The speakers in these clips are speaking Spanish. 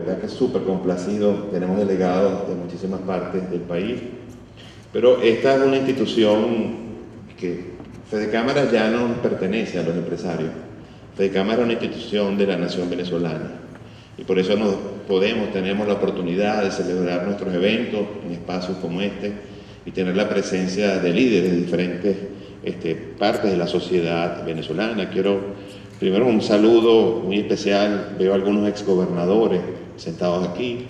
verdad que súper complacido, tenemos delegados de muchísimas partes del país, pero esta es una institución que Fedecámara ya no pertenece a los empresarios. Fedecámara es una institución de la nación venezolana y por eso tenemos la oportunidad de celebrar nuestros eventos en espacios como este y tener la presencia de líderes de diferentes partes de la sociedad venezolana. Quiero primero un saludo muy especial, veo algunos exgobernadores sentados aquí,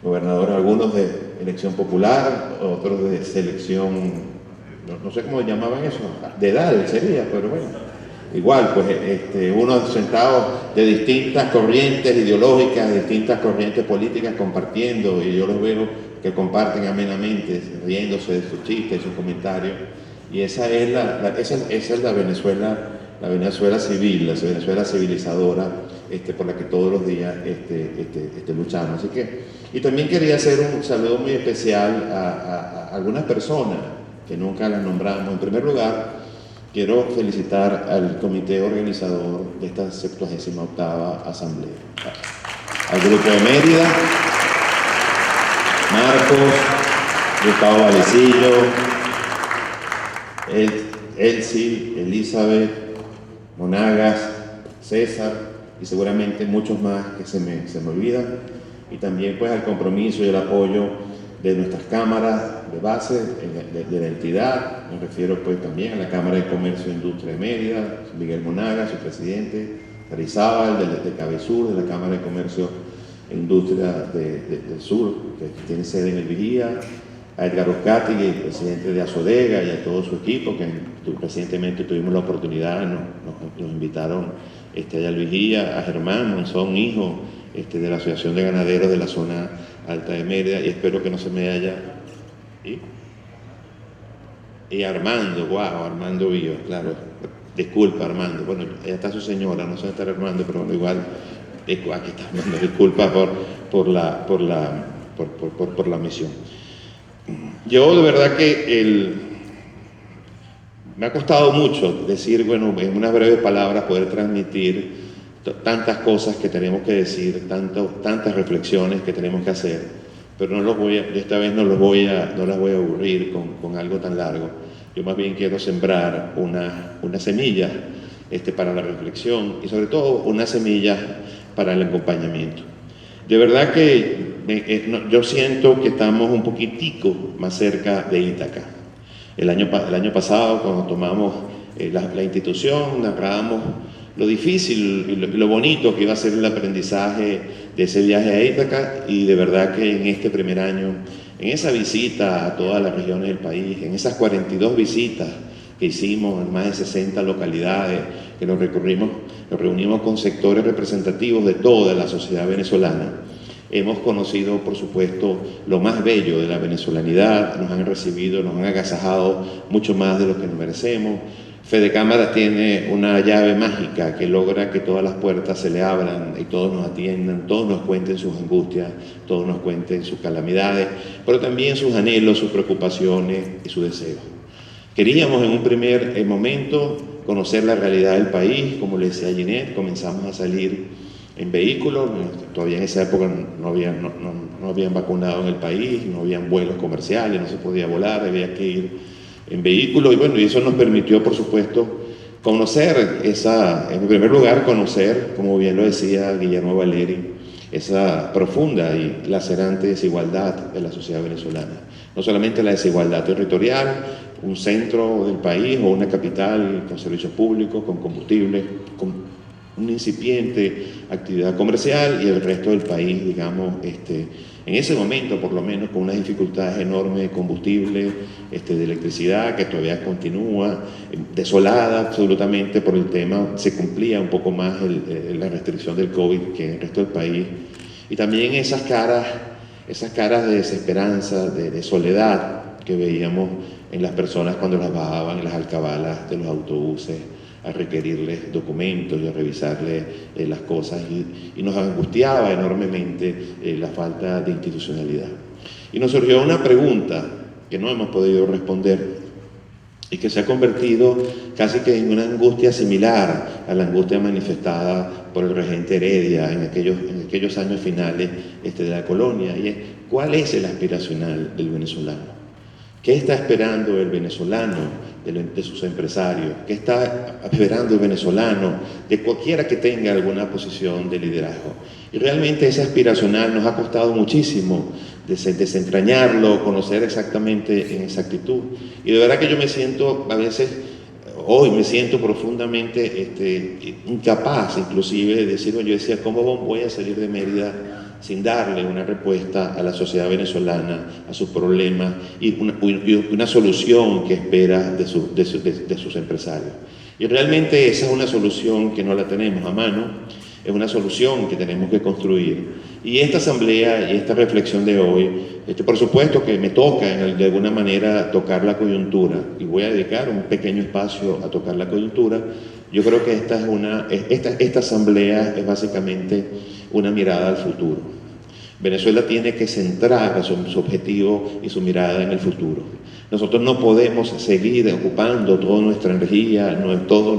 gobernadores algunos de elección popular, otros de selección, no sé cómo llamaban eso, de edad sería, pero bueno, igual, pues unos sentados de distintas corrientes ideológicas, de distintas corrientes políticas compartiendo, y yo los veo que comparten amenamente, riéndose de sus chistes, sus comentarios, y esa es la Venezuela civil, la Venezuela civilizadora, por la que todos los días luchamos. Así que, y también quería hacer un saludo muy especial a algunas personas que nunca las nombramos. En primer lugar, quiero felicitar al comité organizador de esta 78ª Asamblea, al Grupo de Mérida, Marcos, Gustavo Valecillo, Elsie, Elizabeth, Monagas, César y seguramente muchos más que se me olvidan, y también pues al compromiso y el apoyo de nuestras cámaras de base de la entidad. Me refiero pues también a la Cámara de Comercio e Industria de Mérida, Miguel Monagas, su presidente, Arizábal de Cabesur, de la Cámara de Comercio e Industria del Sur, que tiene sede en el Vigía, a Edgar Oscati, el presidente de Azodega, y a todo su equipo, que recientemente tuvimos la oportunidad, nos invitaron allá al Vigía, a Germán Monzón, hijo de la Asociación de Ganaderos de la zona alta de Mérida, y espero que no se me haya... Y Armando, wow, Armando Vío, claro, disculpa Armando, bueno, ya está su señora, no sé estar Armando, pero bueno, igual, aquí está Armando, disculpa por la misión. Yo de verdad que me ha costado mucho decir, bueno, en unas breves palabras poder transmitir tantas cosas que tenemos que decir, tantas reflexiones que tenemos que hacer, pero esta vez no las voy a aburrir con algo tan largo. Yo más bien quiero sembrar una semilla para la reflexión y sobre todo una semilla para el acompañamiento. De verdad que yo siento que estamos un poquitico más cerca de Ítaca. El año pasado, cuando tomamos la institución, narrábamos lo difícil y lo bonito que iba a ser el aprendizaje de ese viaje a Ítaca, y de verdad que en este primer año, en esa visita a todas las regiones del país, en esas 42 visitas que hicimos en más de 60 localidades, que nos reunimos con sectores representativos de toda la sociedad venezolana. Hemos conocido, por supuesto, lo más bello de la venezolanidad, nos han recibido, nos han agasajado mucho más de lo que nos merecemos. Fedecámara tiene una llave mágica que logra que todas las puertas se le abran y todos nos atiendan, todos nos cuenten sus angustias, todos nos cuenten sus calamidades, pero también sus anhelos, sus preocupaciones y sus deseos. Queríamos en un primer momento conocer la realidad del país, como le decía Ginette, comenzamos a salir en vehículos, todavía en esa época no habían vacunado en el país, no habían vuelos comerciales, no se podía volar, había que ir en vehículo, y bueno, y eso nos permitió, por supuesto, conocer en primer lugar, como bien lo decía Guillermo Valeri, esa profunda y lacerante desigualdad de la sociedad venezolana. No solamente la desigualdad territorial, un centro del país o una capital con servicios públicos, con combustible, con una incipiente actividad comercial, y el resto del país, digamos, en ese momento por lo menos con unas dificultades enormes de combustible, de electricidad, que todavía continúa, desolada absolutamente por el tema, se cumplía un poco más la restricción del COVID que en el resto del país, y también esas caras de desesperanza, de soledad que veíamos en las personas cuando las bajaban en las alcabalas de los autobuses a requerirles documentos y a revisarles las cosas, y nos angustiaba enormemente la falta de institucionalidad. Y nos surgió una pregunta que no hemos podido responder, y que se ha convertido casi que en una angustia similar a la angustia manifestada por el regente Heredia en aquellos años finales de la colonia, y es: ¿cuál es el aspiracional del venezolano? ¿Qué está esperando el venezolano de sus empresarios? ¿Qué está esperando el venezolano de cualquiera que tenga alguna posición de liderazgo? Y realmente ese aspiracional nos ha costado muchísimo desentrañarlo, conocer exactamente en exactitud. Y de verdad que yo me siento, a veces, hoy me siento profundamente incapaz inclusive de decir, bueno, yo decía, ¿cómo voy a salir de Mérida sin darle una respuesta a la sociedad venezolana, a sus problemas y una solución que espera de sus empresarios? Y realmente esa es una solución que no la tenemos a mano, es una solución que tenemos que construir. Y esta asamblea y esta reflexión de hoy, por supuesto que me toca de alguna manera tocar la coyuntura, y voy a dedicar un pequeño espacio a tocar la coyuntura. Yo creo que esta asamblea es básicamente una mirada al futuro. Venezuela tiene que centrar su objetivo y su mirada en el futuro. Nosotros no podemos seguir ocupando toda nuestra energía, todo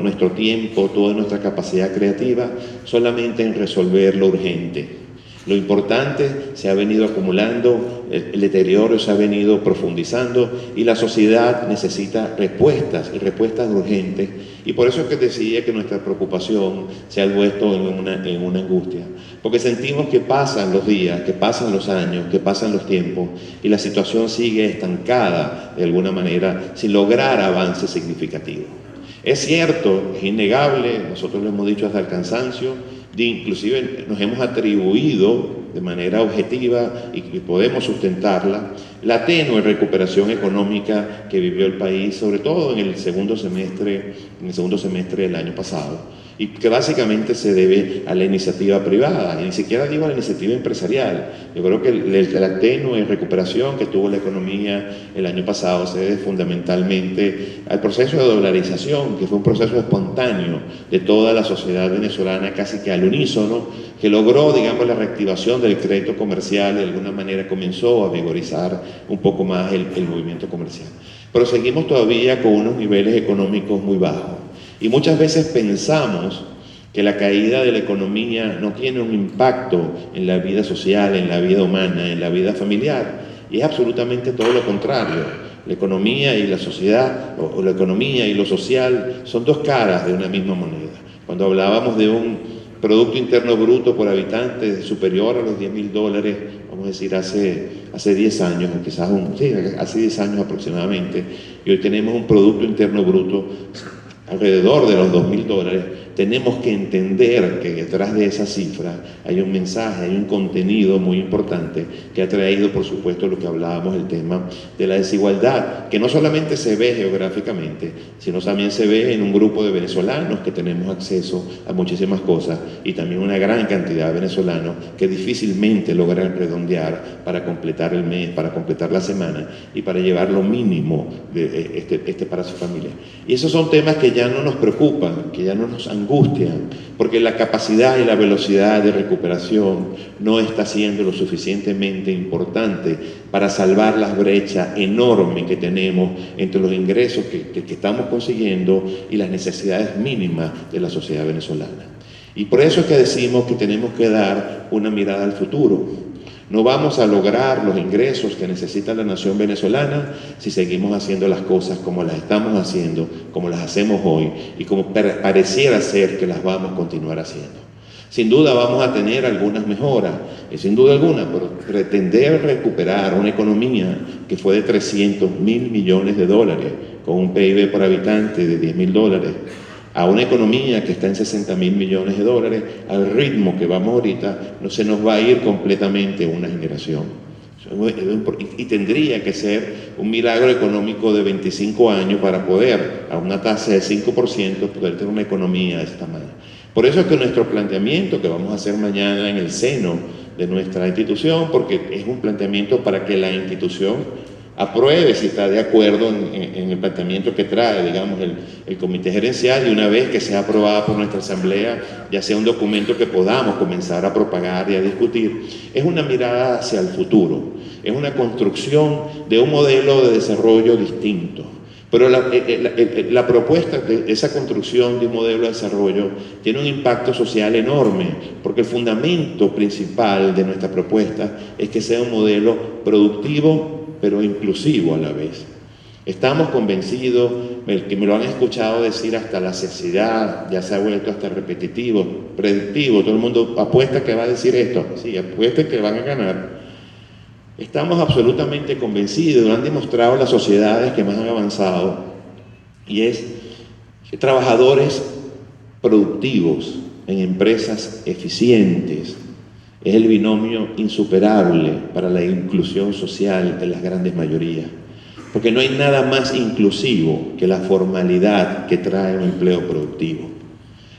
nuestro tiempo, toda nuestra capacidad creativa solamente en resolver lo urgente. Lo importante se ha venido acumulando, el deterioro se ha venido profundizando y la sociedad necesita respuestas, y respuestas urgentes. Y por eso es que decía que nuestra preocupación se ha vuelto en una angustia. Porque sentimos que pasan los días, que pasan los años, que pasan los tiempos y la situación sigue estancada de alguna manera sin lograr avances significativos. Es cierto, es innegable, nosotros lo hemos dicho hasta el cansancio, inclusive nos hemos atribuido de manera objetiva y podemos sustentarla, la tenue recuperación económica que vivió el país, sobre todo en el segundo semestre del año pasado, y que básicamente se debe a la iniciativa privada, y ni siquiera digo a la iniciativa empresarial. Yo creo que la tenue recuperación que tuvo la economía el año pasado se debe fundamentalmente al proceso de dolarización, que fue un proceso espontáneo de toda la sociedad venezolana, casi que al unísono, que logró, digamos, la reactivación del crédito comercial, de alguna manera comenzó a vigorizar un poco más el movimiento comercial. Pero seguimos todavía con unos niveles económicos muy bajos. Y muchas veces pensamos que la caída de la economía no tiene un impacto en la vida social, en la vida humana, en la vida familiar. Y es absolutamente todo lo contrario. La economía y la sociedad, o la economía y lo social, son dos caras de una misma moneda. Cuando hablábamos de un Producto Interno Bruto por habitante superior a los $10.000, vamos a decir hace 10 años, o quizás hace 10 años aproximadamente, y hoy tenemos un Producto Interno Bruto alrededor de los $2.000, tenemos que entender que detrás de esa cifra hay un mensaje, hay un contenido muy importante que ha traído, por supuesto, lo que hablábamos, el tema de la desigualdad, que no solamente se ve geográficamente, sino también se ve en un grupo de venezolanos que tenemos acceso a muchísimas cosas, y también una gran cantidad de venezolanos que difícilmente logran redondear para completar el mes, para completar la semana y para llevar lo mínimo para su familia. Y esos son temas que ya no nos preocupan, que ya no nos angustian, porque la capacidad y la velocidad de recuperación no está siendo lo suficientemente importante para salvar las brechas enormes que tenemos entre los ingresos que estamos consiguiendo y las necesidades mínimas de la sociedad venezolana. Y por eso es que decimos que tenemos que dar una mirada al futuro. No vamos a lograr los ingresos que necesita la nación venezolana si seguimos haciendo las cosas como las estamos haciendo, como las hacemos hoy y como pareciera ser que las vamos a continuar haciendo. Sin duda vamos a tener algunas mejoras, sin duda alguna, pero pretender recuperar una economía que fue de $300.000 millones, con un PIB por habitante de $10.000, a una economía que está en $60.000 millones, al ritmo que vamos ahorita, no se nos va a ir completamente una generación. Y tendría que ser un milagro económico de 25 años para poder, a una tasa de 5%, poder tener una economía de esta manera. Por eso es que nuestro planteamiento que vamos a hacer mañana en el seno de nuestra institución, porque es un planteamiento para que la institución apruebe si está de acuerdo en el planteamiento que trae, digamos, el comité gerencial, y una vez que sea aprobada por nuestra asamblea, ya sea un documento que podamos comenzar a propagar y a discutir, es una mirada hacia el futuro, es una construcción de un modelo de desarrollo distinto, Pero la propuesta de esa construcción de un modelo de desarrollo tiene un impacto social enorme, porque el fundamento principal de nuestra propuesta es que sea un modelo productivo, pero inclusivo a la vez. Estamos convencidos, que me lo han escuchado decir hasta la saciedad, ya se ha vuelto hasta repetitivo, predictivo, todo el mundo apuesta que va a decir esto, sí, apuesta que van a ganar. Estamos absolutamente convencidos, lo han demostrado las sociedades que más han avanzado, y es que trabajadores productivos en empresas eficientes es el binomio insuperable para la inclusión social de las grandes mayorías. Porque no hay nada más inclusivo que la formalidad que trae un empleo productivo.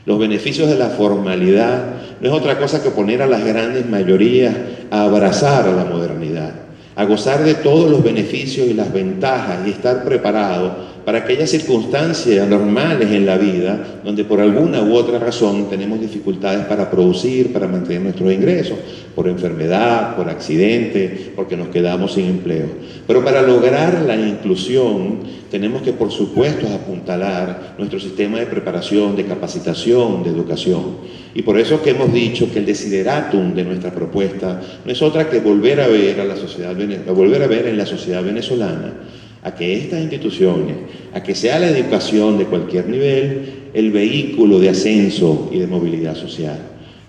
Los beneficios de la formalidad no es otra cosa que poner a las grandes mayorías a abrazar a la modernidad, a gozar de todos los beneficios y las ventajas y estar preparado para aquellas circunstancias normales en la vida donde por alguna u otra razón tenemos dificultades para producir, para mantener nuestros ingresos, por enfermedad, por accidente, porque nos quedamos sin empleo. Pero para lograr la inclusión tenemos que, por supuesto, apuntalar nuestro sistema de preparación, de capacitación, de educación. Y por eso que hemos dicho que el desideratum de nuestra propuesta no es otra que volver a ver en la sociedad venezolana a que estas instituciones, a que sea la educación de cualquier nivel, el vehículo de ascenso y de movilidad social.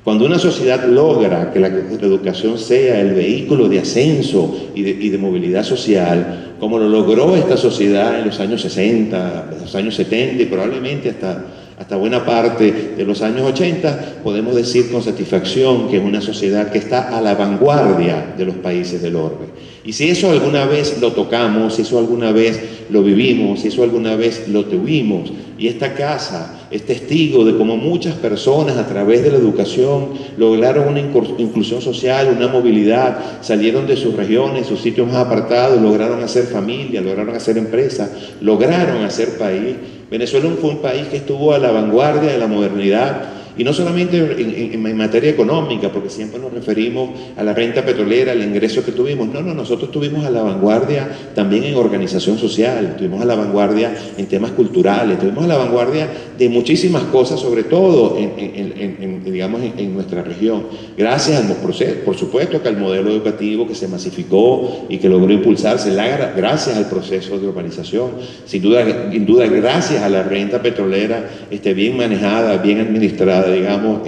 Cuando una sociedad logra que la educación sea el vehículo de ascenso y de movilidad social, como lo logró esta sociedad en los años 60, los años 70 y probablemente hasta buena parte de los años 80, podemos decir con satisfacción que es una sociedad que está a la vanguardia de los países del orbe. Y si eso alguna vez lo tocamos, si eso alguna vez lo vivimos, si eso alguna vez lo tuvimos, y esta casa es testigo de cómo muchas personas a través de la educación lograron una inclusión social, una movilidad, salieron de sus regiones, sus sitios más apartados, lograron hacer familia, lograron hacer empresa, lograron hacer país. Venezuela fue un país que estuvo a la vanguardia de la modernidad, y no solamente en materia económica, porque siempre nos referimos a la renta petrolera, al ingreso que tuvimos. No, nosotros estuvimos a la vanguardia también en organización social, estuvimos a la vanguardia en temas culturales, estuvimos a la vanguardia de muchísimas cosas, sobre todo en nuestra región. Gracias al proceso, por supuesto que al modelo educativo que se masificó y que logró impulsarse, gracias al proceso de urbanización, sin duda gracias a la renta petrolera bien manejada, bien administrada, digamos,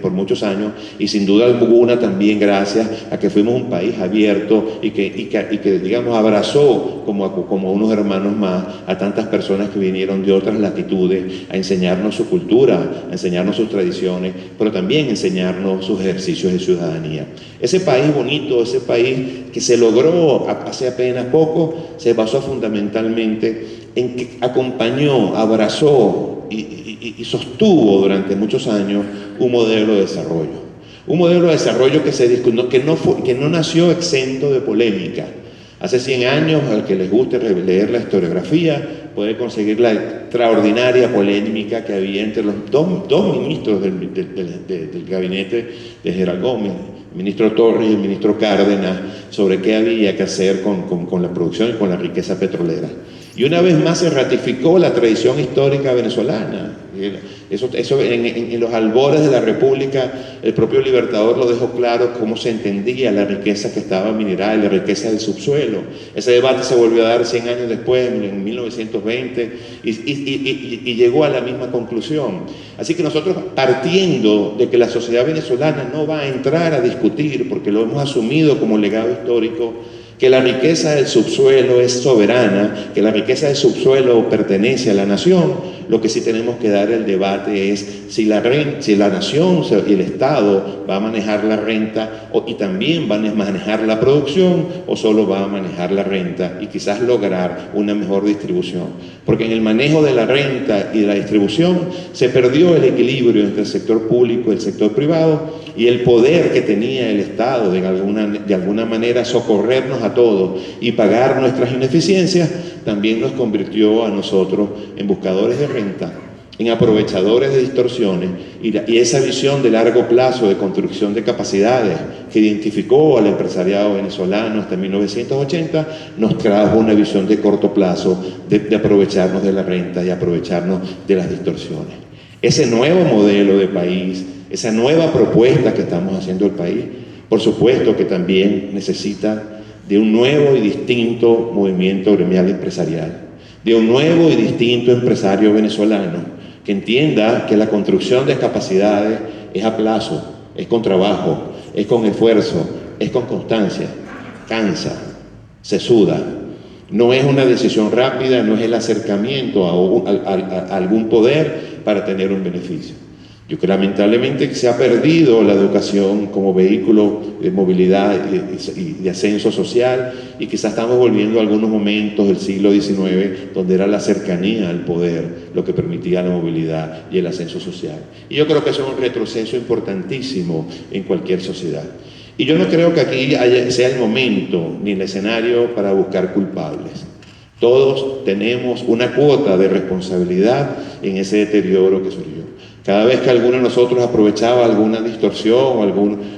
por muchos años, y sin duda alguna también gracias a que fuimos un país abierto y que digamos, abrazó como unos hermanos más a tantas personas que vinieron de otras latitudes a enseñarnos su cultura, a enseñarnos sus tradiciones, pero también enseñarnos sus ejercicios de ciudadanía. Ese país bonito, ese país que se logró hace apenas poco, se basó fundamentalmente en que acompañó, abrazó y sostuvo durante muchos años un modelo de desarrollo. Un modelo de desarrollo que no nació exento de polémica. Hace 100 años, al que les guste leer la historiografía, puede conseguir la extraordinaria polémica que había entre los dos ministros del gabinete de Gerald Gómez, el ministro Torres y el ministro Cárdenas, sobre qué había que hacer con la producción y con la riqueza petrolera. Y una vez más se ratificó la tradición histórica venezolana. Eso en los albores de la República, el propio Libertador lo dejó claro cómo se entendía la riqueza que estaba mineral, la riqueza del subsuelo. Ese debate se volvió a dar 100 años después, en 1920, y llegó a la misma conclusión. Así que nosotros, partiendo de que la sociedad venezolana no va a entrar a discutir, porque lo hemos asumido como legado histórico, que la riqueza del subsuelo es soberana, que la riqueza del subsuelo pertenece a la nación, lo que sí tenemos que dar el debate es si la nación y el Estado va a manejar la renta y también van a manejar la producción, o solo va a manejar la renta y quizás lograr una mejor distribución. Porque en el manejo de la renta y de la distribución se perdió el equilibrio entre el sector público y el sector privado, y el poder que tenía el Estado de alguna manera socorrernos a todos y pagar nuestras ineficiencias también nos convirtió a nosotros en buscadores de renta, en aprovechadores de distorsiones, y esa visión de largo plazo de construcción de capacidades que identificó al empresariado venezolano hasta 1980, nos trajo una visión de corto plazo de aprovecharnos de la renta y aprovecharnos de las distorsiones. Ese nuevo modelo de país, esa nueva propuesta que estamos haciendo al país, por supuesto que también necesita de un nuevo y distinto movimiento gremial empresarial, de un nuevo y distinto empresario venezolano que entienda que la construcción de capacidades es a plazo, es con trabajo, es con esfuerzo, es con constancia, cansa, se suda. No es una decisión rápida, no es el acercamiento a algún poder para tener un beneficio. Yo creo que lamentablemente se ha perdido la educación como vehículo de movilidad y de ascenso social, y quizás estamos volviendo a algunos momentos del siglo XIX donde era la cercanía al poder lo que permitía la movilidad y el ascenso social. Y yo creo que eso es un retroceso importantísimo en cualquier sociedad. Y yo no creo que aquí sea el momento ni el escenario para buscar culpables. Todos tenemos una cuota de responsabilidad en ese deterioro que surgió. Cada vez que alguno de nosotros aprovechaba alguna distorsión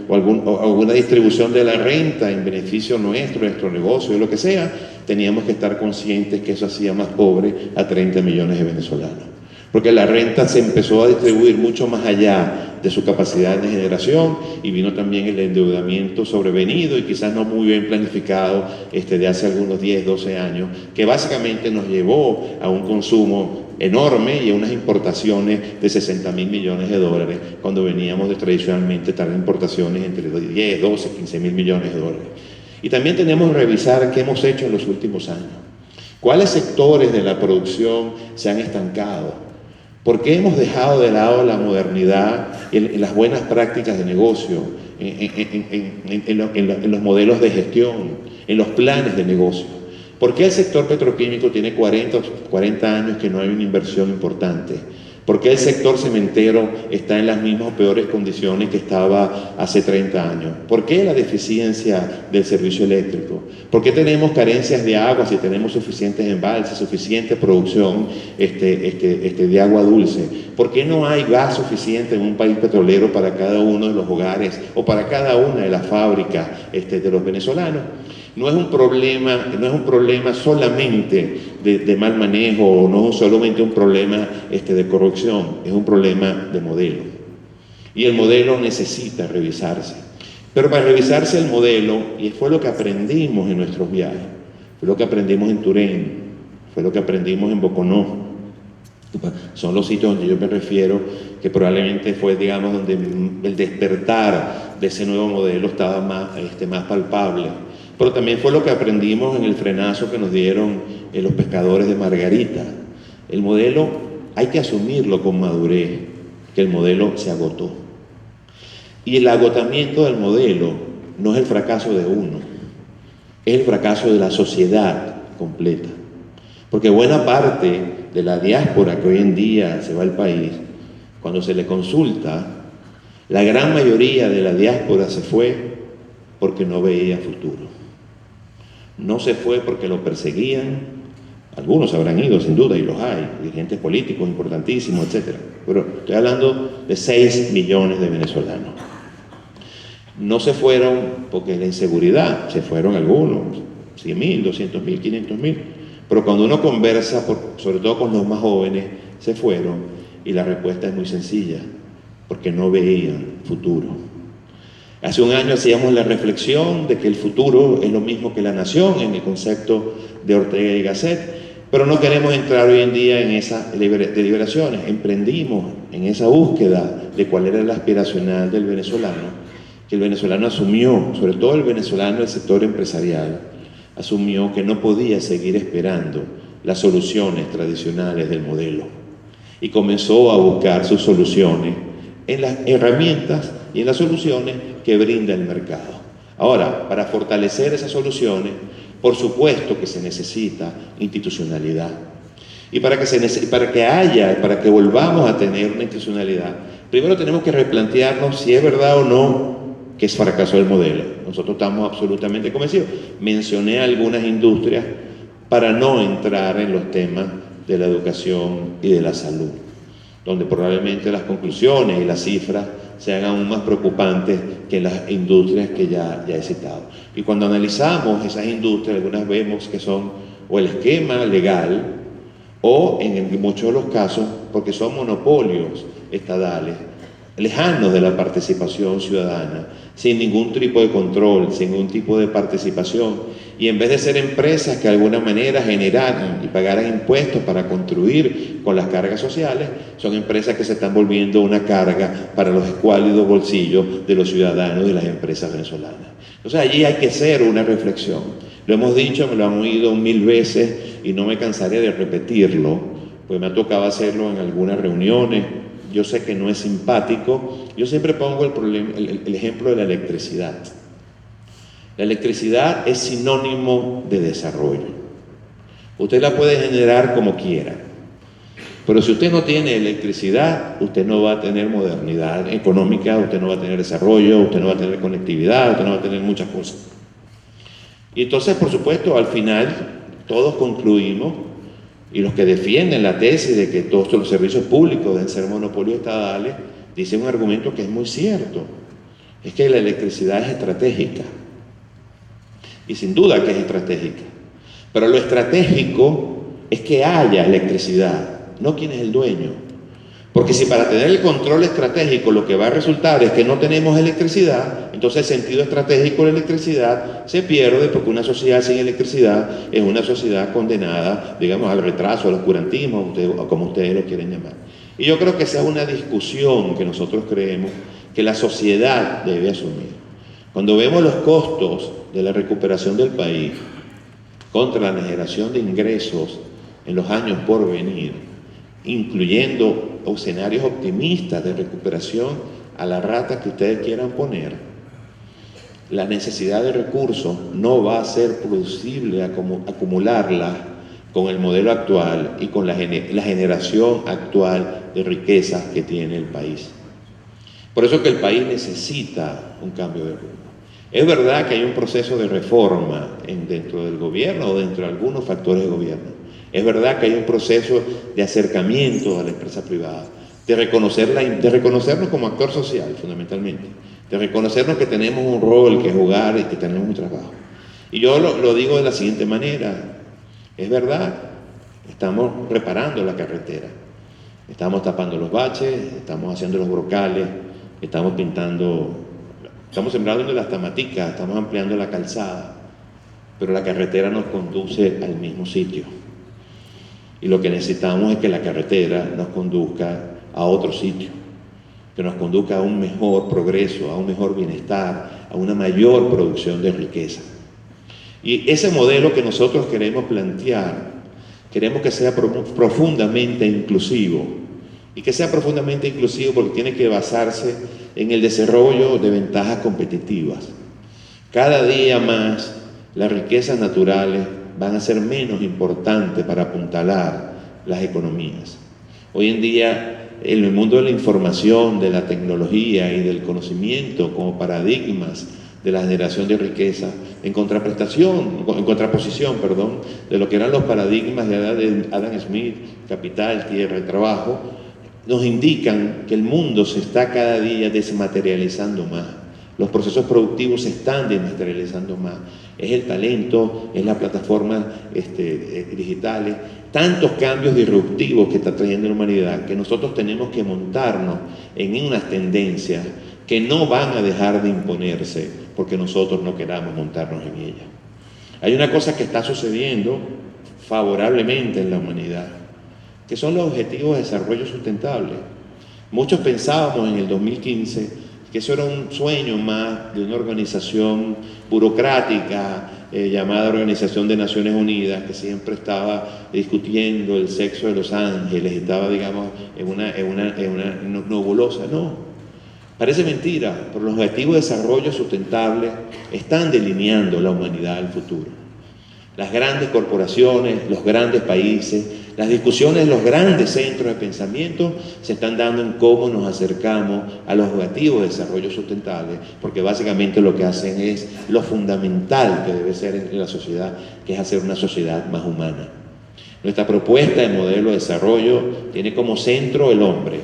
o alguna distribución de la renta en beneficio nuestro, de nuestro negocio, de lo que sea, teníamos que estar conscientes que eso hacía más pobre a 30 millones de venezolanos. Porque la renta se empezó a distribuir mucho más allá de su capacidad de generación, y vino también el endeudamiento sobrevenido y quizás no muy bien planificado de hace algunos 10, 12 años, que básicamente nos llevó a un consumo enorme y a unas importaciones de 60.000 millones de dólares, cuando veníamos de tradicionalmente estar en importaciones entre 10, 12, 15.000 millones de dólares. Y también tenemos que revisar qué hemos hecho en los últimos años. ¿Cuáles sectores de la producción se han estancado? ¿Por qué hemos dejado de lado la modernidad y las buenas prácticas de negocio, en los modelos de gestión, en los planes de negocio? ¿Por qué el sector petroquímico tiene 40 años que no hay una inversión importante? ¿Por qué el sector cementero está en las mismas o peores condiciones que estaba hace 30 años? ¿Por qué la deficiencia del servicio eléctrico? ¿Por qué tenemos carencias de agua si tenemos suficientes embalses, suficiente producción de agua dulce? ¿Por qué no hay gas suficiente en un país petrolero para cada uno de los hogares o para cada una de las fábricas de los venezolanos? No es un problema solamente de mal manejo, o no es solamente un problema de corrupción, es un problema de modelo. Y el modelo necesita revisarse. Pero para revisarse el modelo, y fue lo que aprendimos en nuestros viajes, fue lo que aprendimos en Turén, fue lo que aprendimos en Boconó, son los sitios donde yo me refiero, que probablemente fue, digamos, donde el despertar de ese nuevo modelo estaba más palpable. Pero también fue lo que aprendimos en el frenazo que nos dieron los pescadores de Margarita. El modelo hay que asumirlo con madurez, que el modelo se agotó. Y el agotamiento del modelo no es el fracaso de uno, es el fracaso de la sociedad completa. Porque buena parte de la diáspora que hoy en día se va al país, cuando se le consulta, la gran mayoría de la diáspora se fue porque no veía futuro. No se fue porque lo perseguían, algunos habrán ido sin duda, y los hay, dirigentes políticos importantísimos, etc. Pero estoy hablando de 6 millones de venezolanos. No se fueron porque la inseguridad, se fueron algunos, 100.000, 200.000, 500.000, pero cuando uno conversa, sobre todo con los más jóvenes, se fueron, y la respuesta es muy sencilla, porque no veían futuro. Hace un año hacíamos la reflexión de que el futuro es lo mismo que la nación en el concepto de Ortega y Gasset, pero no queremos entrar hoy en día en esas deliberaciones. Emprendimos en esa búsqueda de cuál era el aspiracional del venezolano, que el venezolano asumió, sobre todo el venezolano del sector empresarial, asumió que no podía seguir esperando las soluciones tradicionales del modelo, y comenzó a buscar sus soluciones en las herramientas y en las soluciones que brinda el mercado. Ahora, para fortalecer esas soluciones, por supuesto que se necesita institucionalidad. Y para que volvamos a tener una institucionalidad, primero tenemos que replantearnos si es verdad o no que es fracaso el modelo. Nosotros estamos absolutamente convencidos. Mencioné algunas industrias para no entrar en los temas de la educación y de la salud. donde probablemente las conclusiones y las cifras sean aún más preocupantes que las industrias que ya he citado. Y cuando analizamos esas industrias, algunas vemos que son o el esquema legal o en muchos de los casos porque son monopolios estadales, lejanos de la participación ciudadana, sin ningún tipo de control, sin ningún tipo de participación. Y en vez de ser empresas que de alguna manera generaran y pagaran impuestos para contribuir con las cargas sociales, son empresas que se están volviendo una carga para los escuálidos bolsillos de los ciudadanos y de las empresas venezolanas. Entonces allí hay que hacer una reflexión. Lo hemos dicho, me lo han oído 1000 veces y no me cansaré de repetirlo, pues me ha tocado hacerlo en algunas reuniones. Yo sé que no es simpático. Yo siempre pongo el ejemplo de la electricidad. La electricidad es sinónimo de desarrollo. Usted la puede generar como quiera, pero si usted no tiene electricidad, usted no va a tener modernidad económica, usted no va a tener desarrollo, usted no va a tener conectividad, usted no va a tener muchas cosas. Y entonces, por supuesto, al final todos concluimos, y los que defienden la tesis de que todos los servicios públicos deben ser monopolios estadales, dicen un argumento que es muy cierto, es que la electricidad es estratégica. Y sin duda que es estratégica. Pero lo estratégico es que haya electricidad, no quién es el dueño. Porque si para tener el control estratégico lo que va a resultar es que no tenemos electricidad, entonces el sentido estratégico de la electricidad se pierde, porque una sociedad sin electricidad es una sociedad condenada, digamos, al retraso, al oscurantismo, o como ustedes lo quieren llamar. Y yo creo que esa es una discusión que nosotros creemos que la sociedad debe asumir. Cuando vemos los costos de la recuperación del país contra la generación de ingresos en los años por venir, incluyendo escenarios optimistas de recuperación a la rata que ustedes quieran poner, la necesidad de recursos no va a ser posible acumularla con el modelo actual y con la generación actual de riquezas que tiene el país. Por eso que el país necesita un cambio de rumbo. Es verdad que hay un proceso de reforma dentro del gobierno o dentro de algunos factores de gobierno. Es verdad que hay un proceso de acercamiento a la empresa privada, de reconocernos como actor social, fundamentalmente, de reconocernos que tenemos un rol que jugar y que tenemos un trabajo. Y yo lo digo de la siguiente manera: es verdad, estamos reparando la carretera, estamos tapando los baches, estamos haciendo los brocales, estamos pintando, estamos sembrando las tamaticas, estamos ampliando la calzada, pero la carretera nos conduce al mismo sitio. Y lo que necesitamos es que la carretera nos conduzca a otro sitio, que nos conduzca a un mejor progreso, a un mejor bienestar, a una mayor producción de riqueza. Y ese modelo que nosotros queremos plantear, queremos que sea profundamente inclusivo. Y que sea profundamente inclusivo porque tiene que basarse en el desarrollo de ventajas competitivas. Cada día más las riquezas naturales van a ser menos importantes para apuntalar las economías. Hoy en día, en el mundo de la información, de la tecnología y del conocimiento como paradigmas de la generación de riqueza, en contraposición, de lo que eran los paradigmas de Adam Smith, capital, tierra y trabajo, nos indican que el mundo se está cada día desmaterializando más. Los procesos productivos se están desmaterializando más. Es el talento, es las plataformas digitales, tantos cambios disruptivos que está trayendo la humanidad, que nosotros tenemos que montarnos en unas tendencias que no van a dejar de imponerse porque nosotros no queramos montarnos en ellas. Hay una cosa que está sucediendo favorablemente en la humanidad, que son los objetivos de desarrollo sustentable. Muchos pensábamos en el 2015 que eso era un sueño más de una organización burocrática llamada Organización de Naciones Unidas, que siempre estaba discutiendo el sexo de los ángeles, estaba, digamos, en una nebulosa. No, parece mentira, pero los objetivos de desarrollo sustentable están delineando la humanidad del futuro. Las grandes corporaciones, los grandes países, las discusiones de los grandes centros de pensamiento se están dando en cómo nos acercamos a los objetivos de desarrollo sustentable, porque básicamente lo que hacen es lo fundamental que debe ser en la sociedad, que es hacer una sociedad más humana. Nuestra propuesta de modelo de desarrollo tiene como centro el hombre,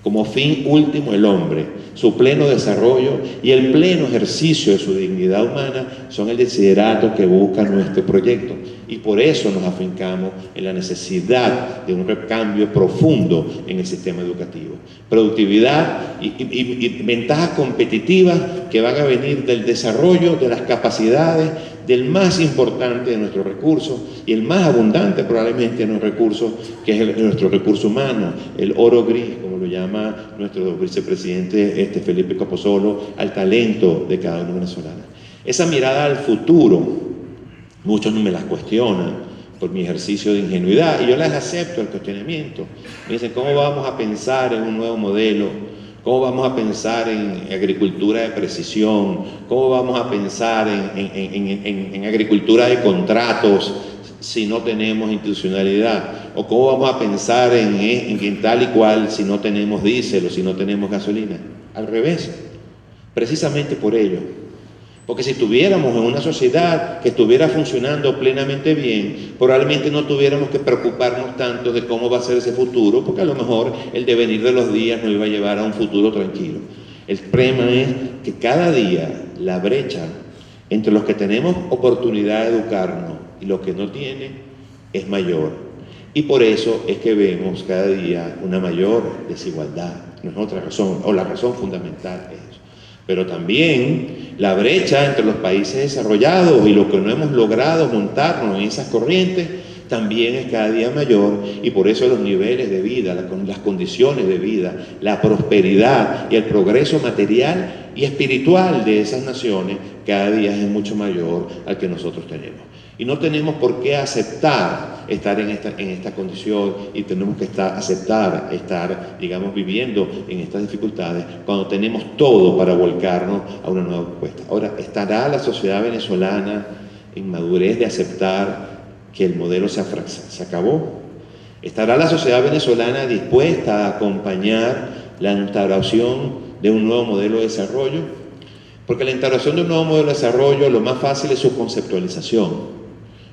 como fin último el hombre, su pleno desarrollo y el pleno ejercicio de su dignidad humana son el desiderato que busca nuestro proyecto. Y por eso nos afincamos en la necesidad de un recambio profundo en el sistema educativo. Productividad y ventajas competitivas que van a venir del desarrollo de las capacidades del más importante de nuestros recursos y el más abundante probablemente de nuestros recursos, que es nuestro recurso humano, el oro gris, como lo llama nuestro vicepresidente Felipe Capozolo, al talento de cada uno venezolano. Esa mirada al futuro, muchos no me las cuestionan por mi ejercicio de ingenuidad, y yo las acepto el cuestionamiento. Me dicen, ¿cómo vamos a pensar en un nuevo modelo? ¿Cómo vamos a pensar en agricultura de precisión? ¿Cómo vamos a pensar en agricultura de contratos si no tenemos institucionalidad? ¿O cómo vamos a pensar en tal y cual si no tenemos diésel o si no tenemos gasolina? Al revés, precisamente por ello. Porque si estuviéramos en una sociedad que estuviera funcionando plenamente bien, probablemente no tuviéramos que preocuparnos tanto de cómo va a ser ese futuro, porque a lo mejor el devenir de los días nos iba a llevar a un futuro tranquilo. El problema es que cada día la brecha entre los que tenemos oportunidad de educarnos y los que no tienen es mayor. Y por eso es que vemos cada día una mayor desigualdad. No es otra razón, o la razón fundamental es eso. Pero también la brecha entre los países desarrollados y lo que no hemos logrado montarnos en esas corrientes también es cada día mayor, y por eso los niveles de vida, las condiciones de vida, la prosperidad y el progreso material y espiritual de esas naciones cada día es mucho mayor al que nosotros tenemos. Y no tenemos por qué aceptar estar en esta condición, y tenemos que aceptar estar, digamos, viviendo en estas dificultades cuando tenemos todo para volcarnos a una nueva propuesta. Ahora, ¿estará la sociedad venezolana en madurez de aceptar que el modelo se acabó? ¿Estará la sociedad venezolana dispuesta a acompañar la instauración de un nuevo modelo de desarrollo? Porque la instauración de un nuevo modelo de desarrollo, lo más fácil es su conceptualización.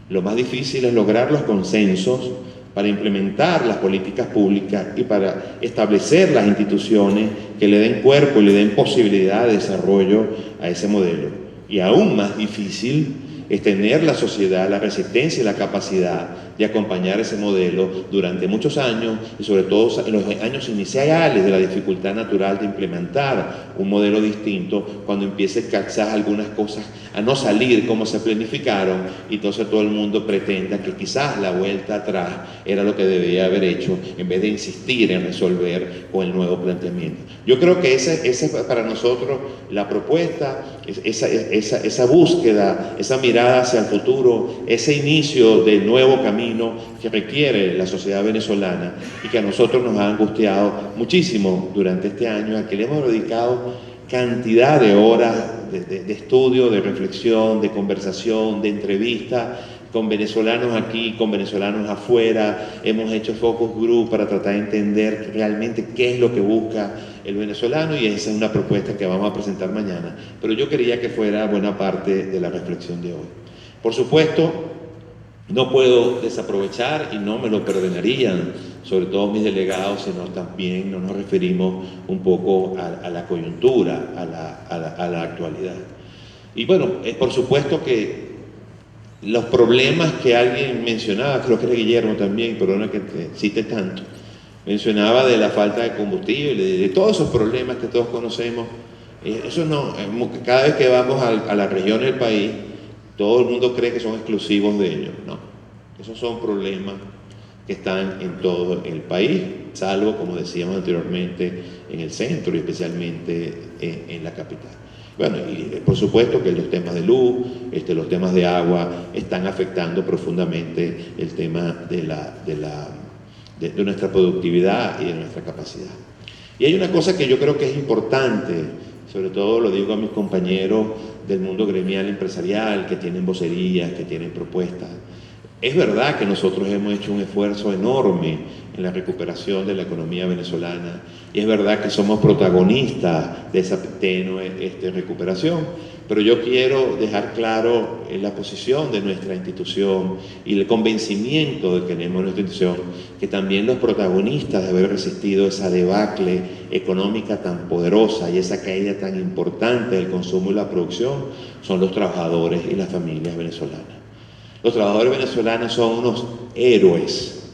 Lo más difícil es lograr los consensos para implementar las políticas públicas y para establecer las instituciones que le den cuerpo y le den posibilidad de desarrollo a ese modelo. Y aún más difícil es tener la sociedad, la resistencia y la capacidad de acompañar ese modelo durante muchos años, y sobre todo en los años iniciales de la dificultad natural de implementar un modelo distinto, cuando empiece quizás algunas cosas a no salir como se planificaron, y entonces todo el mundo pretenda que quizás la vuelta atrás era lo que debía haber hecho, en vez de insistir en resolver con el nuevo planteamiento. Yo creo que esa es para nosotros la propuesta, esa búsqueda, esa mirada hacia el futuro, ese inicio del nuevo camino que requiere la sociedad venezolana, y que a nosotros nos ha angustiado muchísimo durante este año, a que le hemos dedicado cantidad de horas de estudio, de reflexión, de conversación, de entrevista con venezolanos aquí, con venezolanos afuera. Hemos hecho focus group para tratar de entender realmente qué es lo que busca el venezolano, y esa es una propuesta que vamos a presentar mañana. Pero yo quería que fuera buena parte de la reflexión de hoy. Por supuesto, no puedo desaprovechar, y no me lo perdonarían, sobre todo mis delegados, sino también nos referimos un poco a la coyuntura, a la actualidad. Y bueno, por supuesto que los problemas que alguien mencionaba, creo que era Guillermo también, perdona que te cite tanto, mencionaba de la falta de combustible, de todos esos problemas que todos conocemos. Eso no, cada vez que vamos a la región del país, todo el mundo cree que son exclusivos de ellos. No, esos son problemas que están en todo el país, salvo, como decíamos anteriormente, en el centro y especialmente en la capital. Bueno, y por supuesto que los temas de luz, los temas de agua están afectando profundamente el tema de nuestra productividad y de nuestra capacidad. Y hay una cosa que yo creo que es importante, sobre todo lo digo a mis compañeros del mundo gremial empresarial, que tienen vocerías, que tienen propuestas. Es verdad que nosotros hemos hecho un esfuerzo enorme en la recuperación de la economía venezolana, y es verdad que somos protagonistas de esa tenue recuperación, pero yo quiero dejar claro la posición de nuestra institución y el convencimiento de que tenemos en nuestra institución, que también los protagonistas de haber resistido esa debacle económica tan poderosa y esa caída tan importante del consumo y la producción son los trabajadores y las familias venezolanas. Los trabajadores venezolanos son unos héroes,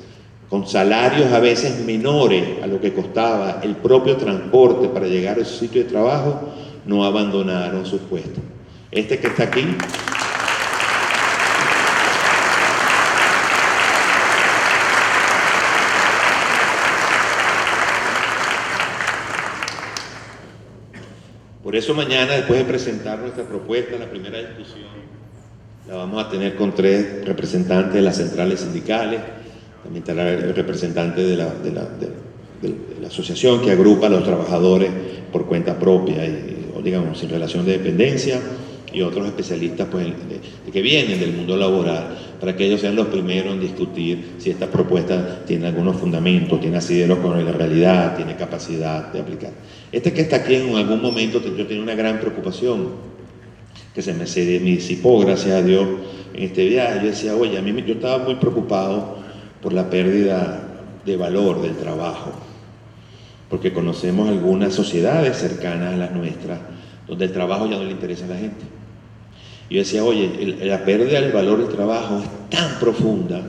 con salarios a veces menores a lo que costaba el propio transporte para llegar a su sitio de trabajo, no abandonaron sus puestos. Este que está aquí por eso mañana, después de presentar nuestra propuesta, la primera discusión la vamos a tener con 3 representantes de las centrales sindicales, también estará el representante de la asociación que agrupa a los trabajadores por cuenta propia o digamos sin relación de dependencia, y otros especialistas pues, que vienen del mundo laboral, para que ellos sean los primeros en discutir si esta propuesta tiene algunos fundamentos, tiene asidero con la realidad, tiene capacidad de aplicar. Este que está aquí en algún momento yo tenía una gran preocupación, que se me disipó, gracias a Dios, en este viaje. Yo decía, oye, yo estaba muy preocupado por la pérdida de valor del trabajo, porque conocemos algunas sociedades cercanas a las nuestras, donde el trabajo ya no le interesa a la gente. Y yo decía, oye, la pérdida del valor del trabajo es tan profunda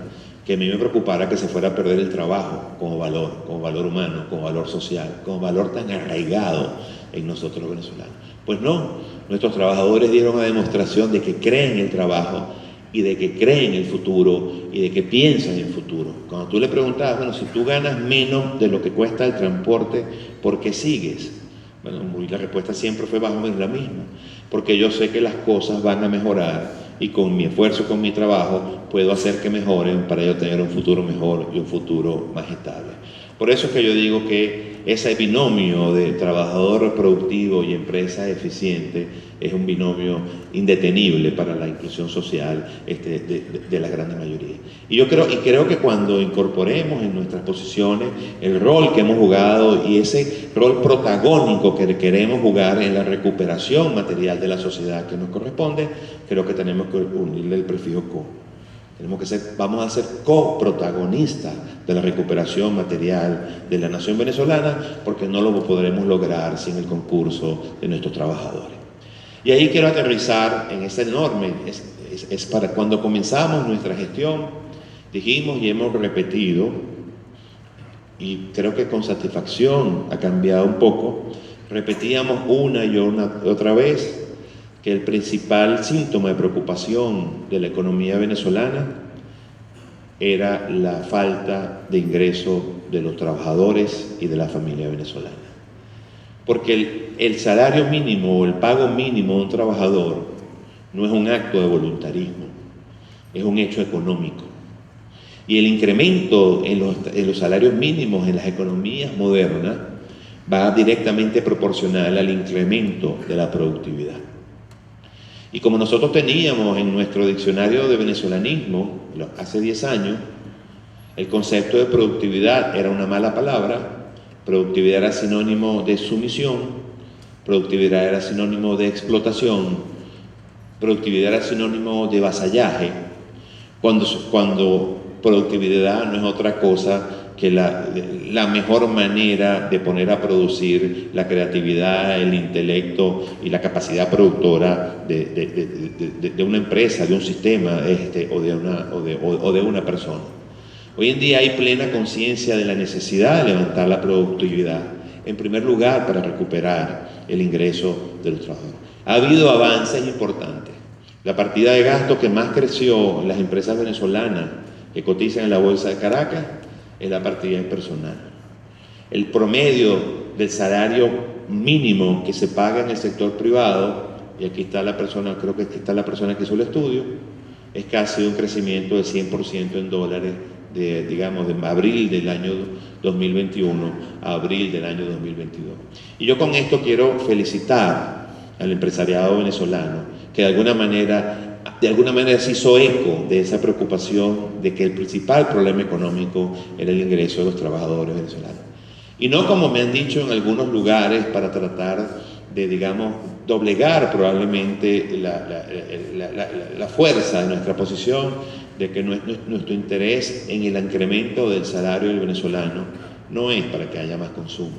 que a mí me preocupara que se fuera a perder el trabajo como valor humano, como valor social, como valor tan arraigado en nosotros los venezolanos. Pues no, nuestros trabajadores dieron una demostración de que creen en el trabajo y de que creen en el futuro y de que piensan en el futuro. Cuando tú le preguntabas, bueno, si tú ganas menos de lo que cuesta el transporte, ¿por qué sigues? Bueno, la respuesta siempre fue más o menos la misma, porque yo sé que las cosas van a mejorar y con mi esfuerzo, con mi trabajo, puedo hacer que mejoren para yo tener un futuro mejor y un futuro más estable. Por eso es que yo digo que ese binomio de trabajador productivo y empresa eficiente es un binomio indetenible para la inclusión social de la gran mayoría. Y yo creo que cuando incorporemos en nuestras posiciones el rol que hemos jugado y ese rol protagónico que queremos jugar en la recuperación material de la sociedad que nos corresponde, creo que tenemos que unirle el prefijo co. Vamos a ser coprotagonistas de la recuperación material de la nación venezolana, porque no lo podremos lograr sin el concurso de nuestros trabajadores. Y ahí quiero aterrizar en ese enorme, es para cuando comenzamos nuestra gestión, dijimos y hemos repetido, y creo que con satisfacción ha cambiado un poco, repetíamos una y otra vez, que el principal síntoma de preocupación de la economía venezolana era la falta de ingreso de los trabajadores y de la familia venezolana. Porque el salario mínimo o el pago mínimo de un trabajador no es un acto de voluntarismo, es un hecho económico. Y el incremento en los salarios mínimos en las economías modernas va directamente proporcional al incremento de la productividad. Y como nosotros teníamos en nuestro diccionario de venezolanismo, hace 10 años, el concepto de productividad era una mala palabra, productividad era sinónimo de sumisión, productividad era sinónimo de explotación, productividad era sinónimo de vasallaje, cuando productividad no es otra cosa que la mejor manera de poner a producir la creatividad, el intelecto y la capacidad productora de una empresa, de un sistema o de una persona. Hoy en día hay plena conciencia de la necesidad de levantar la productividad, en primer lugar para recuperar el ingreso de los trabajadores. Ha habido avances importantes. La partida de gasto que más creció en las empresas venezolanas que cotizan en la Bolsa de Caracas es la partida de personal. El promedio del salario mínimo que se paga en el sector privado, y aquí está la persona, creo que aquí está la persona que hizo el estudio, es casi un crecimiento de 100% en dólares, digamos, de abril del año 2021 a abril del año 2022. Y yo con esto quiero felicitar al empresariado venezolano, que de alguna manera se hizo eco de esa preocupación de que el principal problema económico era el ingreso de los trabajadores venezolanos. Y no como me han dicho en algunos lugares para tratar de, digamos, doblegar probablemente la fuerza de nuestra posición de que nuestro interés en el incremento del salario del venezolano no es para que haya más consumo,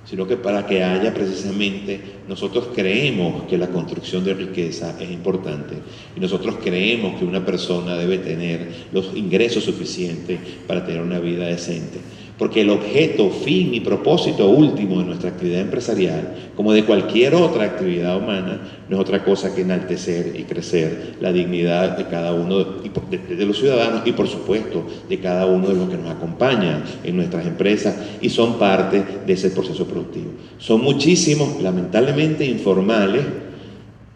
sino que para que haya precisamente, nosotros creemos que la construcción de riqueza es importante y nosotros creemos que una persona debe tener los ingresos suficientes para tener una vida decente. Porque el objeto, fin y propósito último de nuestra actividad empresarial, como de cualquier otra actividad humana, no es otra cosa que enaltecer y crecer la dignidad de cada uno de los ciudadanos y, por supuesto, de cada uno de los que nos acompañan en nuestras empresas y son parte de ese proceso productivo. Son muchísimos, lamentablemente, informales,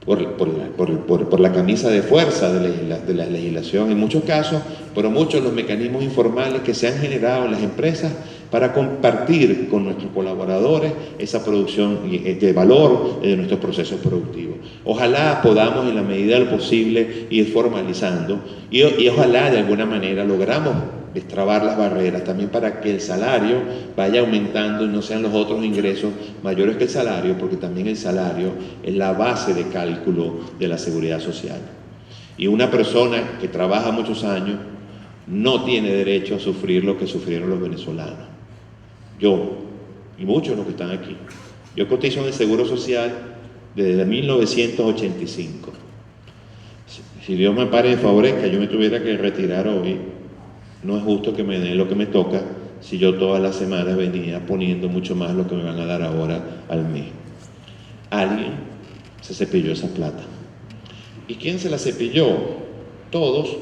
por la camisa de fuerza de la legislación en muchos casos, pero muchos los mecanismos informales que se han generado en las empresas para compartir con nuestros colaboradores esa producción de valor de nuestros procesos productivos. Ojalá podamos en la medida de lo posible ir formalizando y ojalá de alguna manera logramos destrabar las barreras también para que el salario vaya aumentando y no sean los otros ingresos mayores que el salario, porque también el salario es la base de cálculo de la seguridad social. Y una persona que trabaja muchos años no tiene derecho a sufrir lo que sufrieron los venezolanos. Yo, y muchos de los que están aquí, yo cotizo en el Seguro Social desde 1985. Si Dios me pare y favorezca, yo me tuviera que retirar hoy, no es justo que me den lo que me toca si yo todas las semanas venía poniendo mucho más lo que me van a dar ahora al mes. Alguien se cepilló esa plata. ¿Y quién se la cepilló? Todos.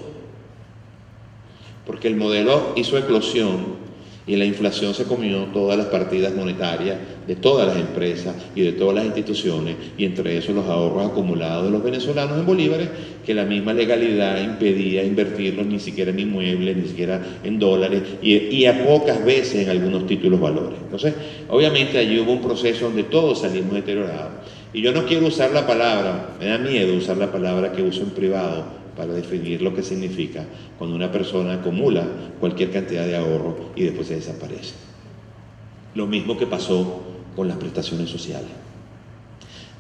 Porque el modelo hizo eclosión y la inflación se comió todas las partidas monetarias de todas las empresas y de todas las instituciones, y entre esos los ahorros acumulados de los venezolanos en bolívares, que la misma legalidad impedía invertirlos ni siquiera en inmuebles, ni siquiera en dólares, y a pocas veces en algunos títulos valores. Entonces, obviamente allí hubo un proceso donde todos salimos deteriorados. Y yo no quiero usar la palabra, me da miedo usar la palabra que uso en privado para definir lo que significa cuando una persona acumula cualquier cantidad de ahorro y después se desaparece. Lo mismo que pasó con las prestaciones sociales.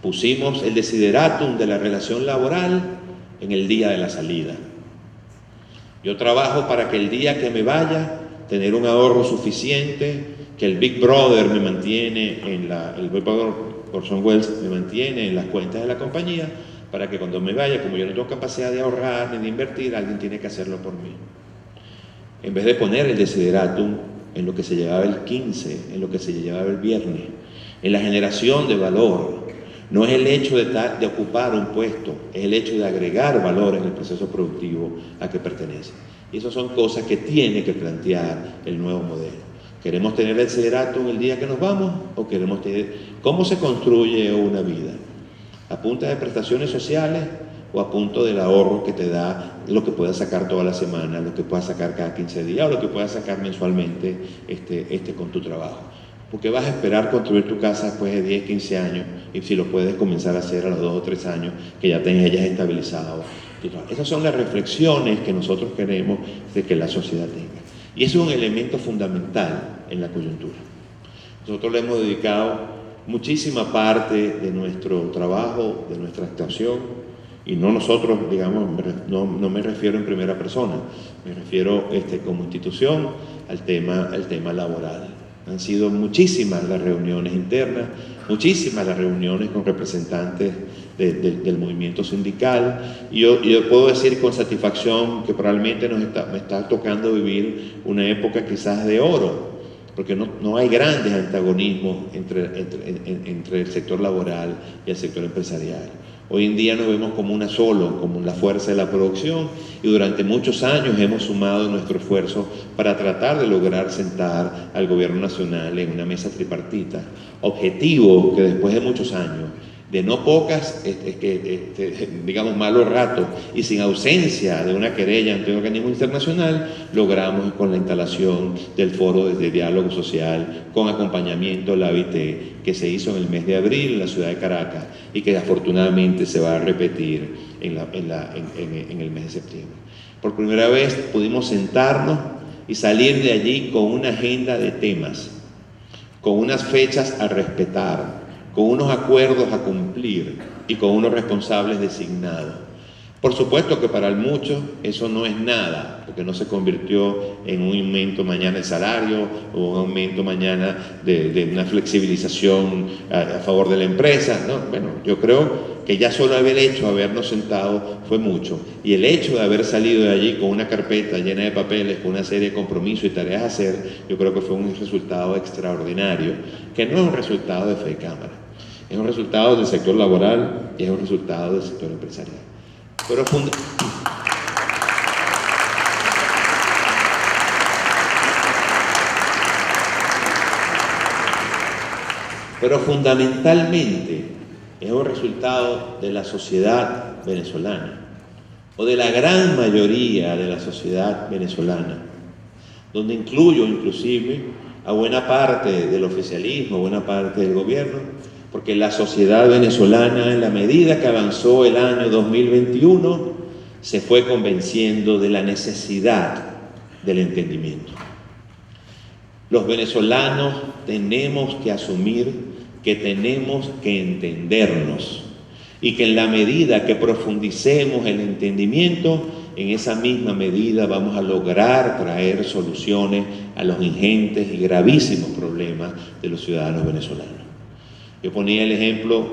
Pusimos el desideratum de la relación laboral en el día de la salida. Yo trabajo para que el día que me vaya, tener un ahorro suficiente, que el Big Brother me mantiene el Big Brother Orson Welles me mantiene en las cuentas de la compañía, para que cuando me vaya, como yo no tengo capacidad de ahorrar ni de invertir, alguien tiene que hacerlo por mí. En vez de poner el desideratum en lo que se llevaba el 15, en lo que se llevaba el viernes, en la generación de valor. No es el hecho de ocupar un puesto, es el hecho de agregar valor en el proceso productivo a que pertenece. Y esas son cosas que tiene que plantear el nuevo modelo. ¿Queremos tener el desideratum el día que nos vamos o queremos tener... ¿Cómo se construye una vida? ¿A punta de prestaciones sociales o a punto del ahorro que te da lo que puedas sacar toda la semana, lo que puedas sacar cada 15 días o lo que puedas sacar mensualmente con tu trabajo? Porque vas a esperar construir tu casa después de 10, 15 años y si lo puedes comenzar a hacer a los 2 o 3 años que ya te hayas estabilizado. Esas son las reflexiones que nosotros queremos de que la sociedad tenga. Y eso es un elemento fundamental en la coyuntura. Nosotros le hemos dedicado muchísima parte de nuestro trabajo, de nuestra actuación, y no nosotros, digamos, no me refiero en primera persona, me refiero como institución al tema laboral. Han sido muchísimas las reuniones internas, muchísimas las reuniones con representantes del movimiento sindical, y yo puedo decir con satisfacción que probablemente me está tocando vivir una época quizás de oro, porque no hay grandes antagonismos entre el sector laboral y el sector empresarial. Hoy en día nos vemos como una solo, como la fuerza de la producción, y durante muchos años hemos sumado nuestro esfuerzo para tratar de lograr sentar al gobierno nacional en una mesa tripartita, objetivo que después de muchos años, de no pocas, digamos, malos ratos y sin ausencia de una querella ante un organismo internacional, logramos con la instalación del Foro de Diálogo Social con acompañamiento de la OIT, que se hizo en el mes de abril en la ciudad de Caracas y que afortunadamente se va a repetir en el mes de septiembre. Por primera vez pudimos sentarnos y salir de allí con una agenda de temas, con unas fechas a respetar, con unos acuerdos a cumplir y con unos responsables designados. Por supuesto que para muchos eso no es nada, porque no se convirtió en un aumento mañana del salario o un aumento mañana de una flexibilización a favor de la empresa, ¿no? Bueno, yo creo que ya solo haber hecho, habernos sentado, fue mucho. Y el hecho de haber salido de allí con una carpeta llena de papeles, con una serie de compromisos y tareas a hacer, yo creo que fue un resultado extraordinario, que no es un resultado de FECámara, es un resultado del sector laboral y es un resultado del sector empresarial. Pero fundamentalmente es un resultado de la sociedad venezolana, o de la gran mayoría de la sociedad venezolana, donde incluyo inclusive a buena parte del oficialismo, buena parte del gobierno, porque la sociedad venezolana, en la medida que avanzó el año 2021, se fue convenciendo de la necesidad del entendimiento. Los venezolanos tenemos que asumir que tenemos que entendernos y que en la medida que profundicemos el entendimiento, en esa misma medida vamos a lograr traer soluciones a los ingentes y gravísimos problemas de los ciudadanos venezolanos. Yo ponía el ejemplo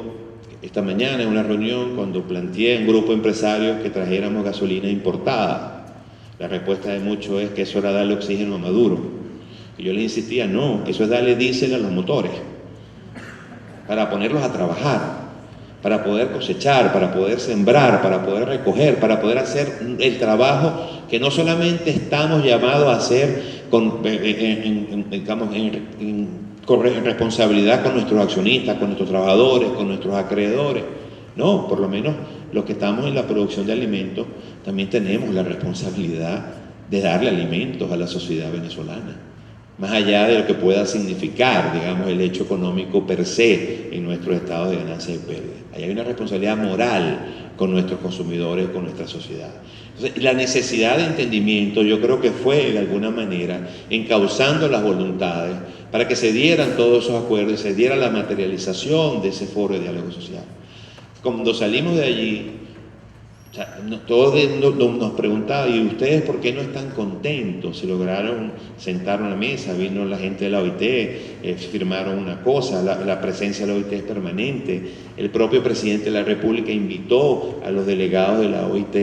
esta mañana en una reunión cuando planteé a un grupo de empresarios que trajéramos gasolina importada. La respuesta de muchos es que eso era darle oxígeno a Maduro. Y yo le insistía, no, eso es darle diésel a los motores, para ponerlos a trabajar, para poder cosechar, para poder sembrar, para poder recoger, para poder hacer el trabajo que no solamente estamos llamados a hacer con responsabilidad con nuestros accionistas, con nuestros trabajadores, con nuestros acreedores. No, por lo menos los que estamos en la producción de alimentos también tenemos la responsabilidad de darle alimentos a la sociedad venezolana, más allá de lo que pueda significar, digamos, el hecho económico per se en nuestros estados de ganancia y pérdida. Ahí hay una responsabilidad moral con nuestros consumidores, con nuestra sociedad. Entonces, la necesidad de entendimiento yo creo que fue de alguna manera encauzando las voluntades para que se dieran todos esos acuerdos y se diera la materialización de ese foro de diálogo social. Cuando salimos de allí, todos nos preguntaban, ¿y ustedes por qué no están contentos? Se lograron sentar a una mesa, vino la gente de la OIT, firmaron una cosa, la presencia de la OIT es permanente. El propio presidente de la República invitó a los delegados de la OIT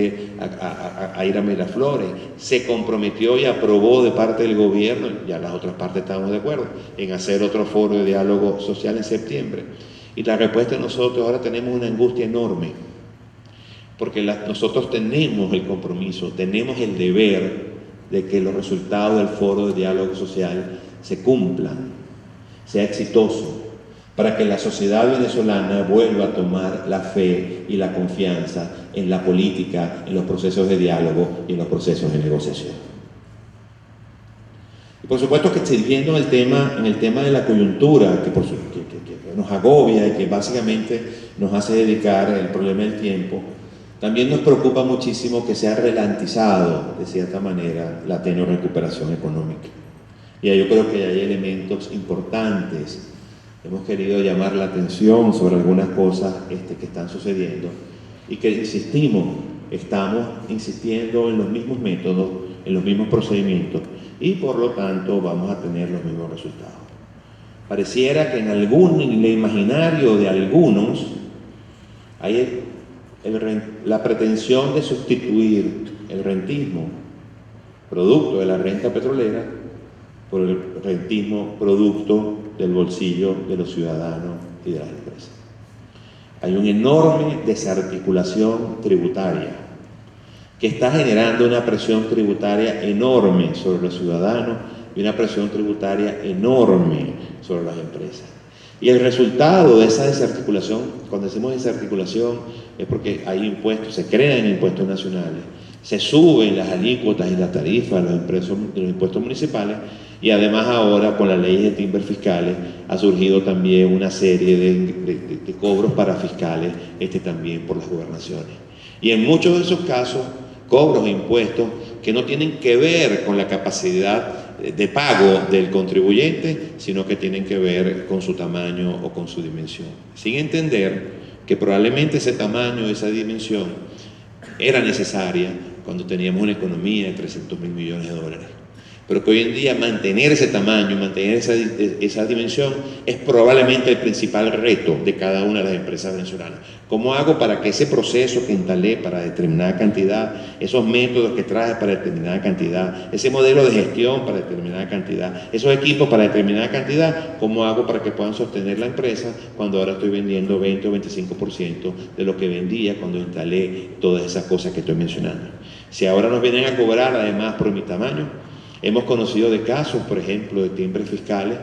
a ir a Miraflores, se comprometió y aprobó de parte del gobierno, ya las otras partes estamos de acuerdo, en hacer otro foro de diálogo social en septiembre. Y la respuesta de nosotros, ahora tenemos una angustia enorme, porque nosotros tenemos el compromiso, tenemos el deber de que los resultados del foro de diálogo social se cumplan, sea exitoso, para que la sociedad venezolana vuelva a tomar la fe y la confianza en la política, en los procesos de diálogo y en los procesos de negociación. Y por supuesto que siguiendo en el tema de la coyuntura, que nos agobia y que básicamente nos hace dedicar el problema del tiempo, también nos preocupa muchísimo que se ha ralentizado, de cierta manera, la tenue recuperación económica. Y ahí yo creo que hay elementos importantes. Hemos querido llamar la atención sobre algunas cosas que están sucediendo y que estamos insistiendo en los mismos métodos, en los mismos procedimientos y por lo tanto vamos a tener los mismos resultados. Pareciera que en el imaginario de algunos hay la pretensión de sustituir el rentismo, producto de la renta petrolera, por el rentismo producto del bolsillo de los ciudadanos y de las empresas. Hay una enorme desarticulación tributaria que está generando una presión tributaria enorme sobre los ciudadanos y una presión tributaria enorme sobre las empresas. Y el resultado de esa desarticulación, cuando decimos desarticulación, es porque hay impuestos, se crean impuestos nacionales, se suben las alícuotas y las tarifas de los impuestos municipales, y además ahora con la ley de timbre fiscales ha surgido también una serie de cobros para fiscales también por las gobernaciones. Y en muchos de esos casos, cobros e impuestos que no tienen que ver con la capacidad de pago del contribuyente, sino que tienen que ver con su tamaño o con su dimensión. Sin entender que probablemente ese tamaño, esa dimensión, era necesaria cuando teníamos una economía de 300.000 millones de dólares. Pero que hoy en día mantener ese tamaño, mantener esa dimensión es probablemente el principal reto de cada una de las empresas venezolanas. ¿Cómo hago para que ese proceso que instalé para determinada cantidad, esos métodos que traje para determinada cantidad, ese modelo de gestión para determinada cantidad, esos equipos para determinada cantidad, cómo hago para que puedan sostener la empresa cuando ahora estoy vendiendo 20 o 25% de lo que vendía cuando instalé todas esas cosas que estoy mencionando? Si ahora nos vienen a cobrar además por mi tamaño, hemos conocido de casos, por ejemplo, de timbres fiscales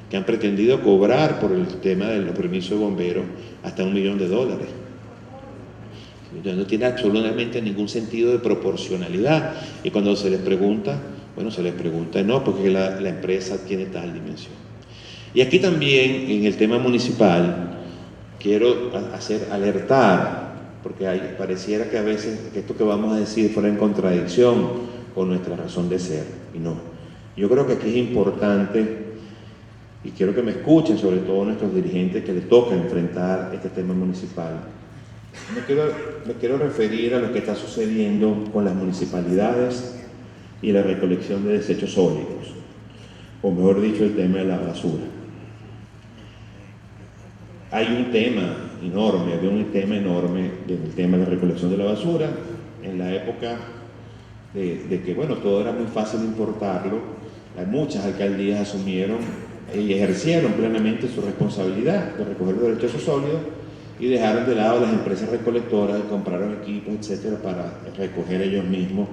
que han pretendido cobrar por el tema de los permisos de bomberos hasta $1 millón. Entonces no tiene absolutamente ningún sentido de proporcionalidad. Y cuando se les pregunta, bueno, se les pregunta no, porque la empresa tiene tal dimensión. Y aquí también, en el tema municipal, quiero alertar, porque pareciera que a veces esto que vamos a decir fuera en contradicción con nuestra razón de ser, y no. Yo creo que aquí es importante, y quiero que me escuchen, sobre todo nuestros dirigentes que les toca enfrentar este tema municipal. Me quiero referir a lo que está sucediendo con las municipalidades y la recolección de desechos sólidos, o mejor dicho, el tema de la basura. Hay un tema enorme, había un tema enorme del tema de la recolección de la basura en la época de que, bueno, todo era muy fácil importarlo. Muchas alcaldías asumieron y ejercieron plenamente su responsabilidad de recoger los desechos sólidos y dejaron de lado las empresas recolectoras, compraron equipos, etcétera, para recoger ellos mismos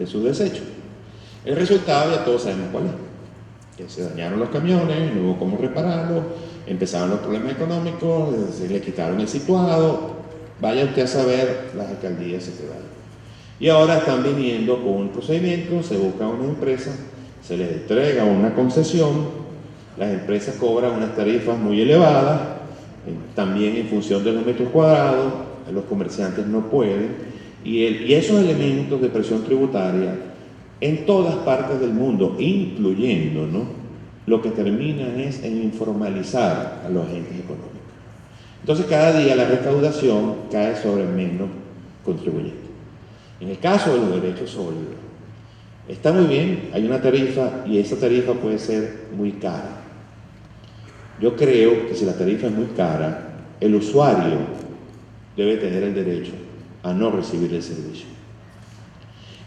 sus desechos. El resultado ya todos sabemos cuál es: que se dañaron los camiones, no hubo cómo repararlos, empezaron los problemas económicos, se le quitaron el situado. Vaya usted a saber, las alcaldías se quedaron. Y ahora están viniendo con un procedimiento, se busca una empresa, se les entrega una concesión, las empresas cobran unas tarifas muy elevadas, también en función de los metros cuadrados, los comerciantes no pueden, y esos elementos de presión tributaria en todas partes del mundo, incluyendo, ¿no?, lo que terminan es en informalizar a los agentes económicos. Entonces cada día la recaudación cae sobre menos contribuyentes. En el caso de los derechos sólidos, está muy bien, hay una tarifa y esa tarifa puede ser muy cara. Yo creo que si la tarifa es muy cara, el usuario debe tener el derecho a no recibir el servicio.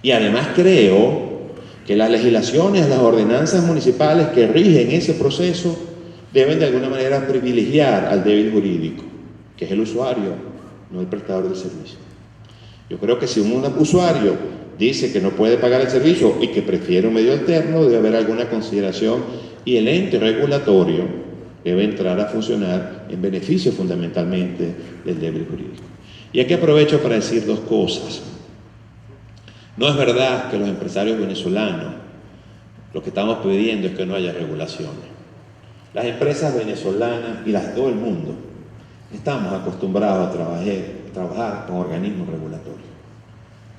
Y además creo que las legislaciones, las ordenanzas municipales que rigen ese proceso deben de alguna manera privilegiar al débil jurídico, que es el usuario, no el prestador del servicio. Yo creo que si un usuario dice que no puede pagar el servicio y que prefiere un medio alterno, debe haber alguna consideración y el ente regulatorio debe entrar a funcionar en beneficio fundamentalmente del débil jurídico. Y aquí aprovecho para decir dos cosas. No es verdad que los empresarios venezolanos lo que estamos pidiendo es que no haya regulaciones. Las empresas venezolanas y las de todo el mundo estamos acostumbrados a trabajar con organismos regulatorios.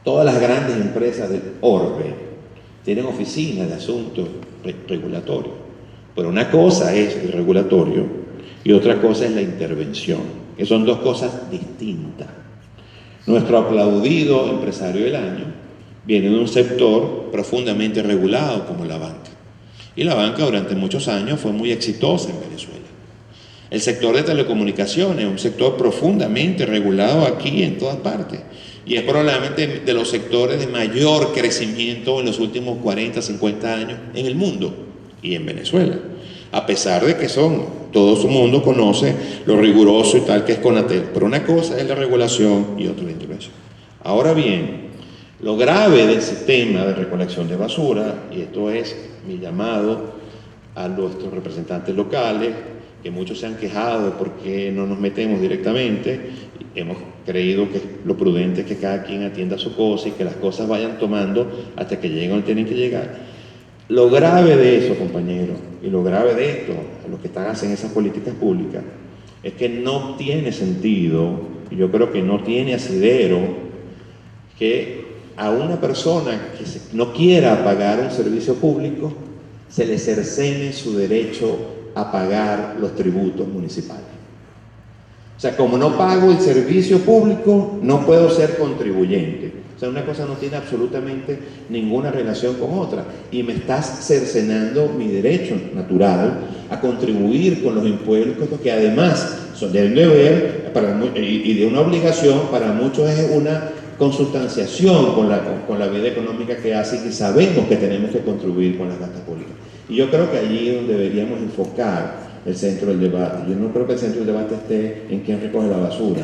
Todas las grandes empresas del orbe tienen oficinas de asuntos regulatorios, pero una cosa es el regulatorio y otra cosa es la intervención, que son dos cosas distintas. Nuestro aplaudido empresario del año viene de un sector profundamente regulado como la banca, y la banca durante muchos años fue muy exitosa en Venezuela. El sector de telecomunicaciones es un sector profundamente regulado aquí en todas partes y es probablemente de los sectores de mayor crecimiento en los últimos 40, 50 años en el mundo y en Venezuela, a pesar de que todo su mundo conoce lo riguroso y tal que es Conatel, pero una cosa es la regulación y otra la intervención. Ahora bien, lo grave del sistema de recolección de basura, y esto es mi llamado a nuestros representantes locales, que muchos se han quejado de por qué no nos metemos directamente. Hemos creído que lo prudente es que cada quien atienda su cosa y que las cosas vayan tomando hasta que lleguen donde tienen que llegar. Lo grave de eso, compañeros, y lo grave de esto, los que hacen esas políticas públicas, es que no tiene sentido, y yo creo que no tiene asidero, que a una persona que no quiera pagar un servicio público se le cercene su derecho a pagar los tributos municipales. O sea, como no pago el servicio público, no puedo ser contribuyente. O sea, una cosa no tiene absolutamente ninguna relación con otra. Y me estás cercenando mi derecho natural a contribuir con los impuestos, que además son de un deber y de una obligación, para muchos es una consustanciación con la vida económica que hace, y que sabemos que tenemos que contribuir con las gastas públicas. Y yo creo que allí es donde deberíamos enfocar el centro del debate. Yo no creo que el centro del debate esté en quién recoge la basura,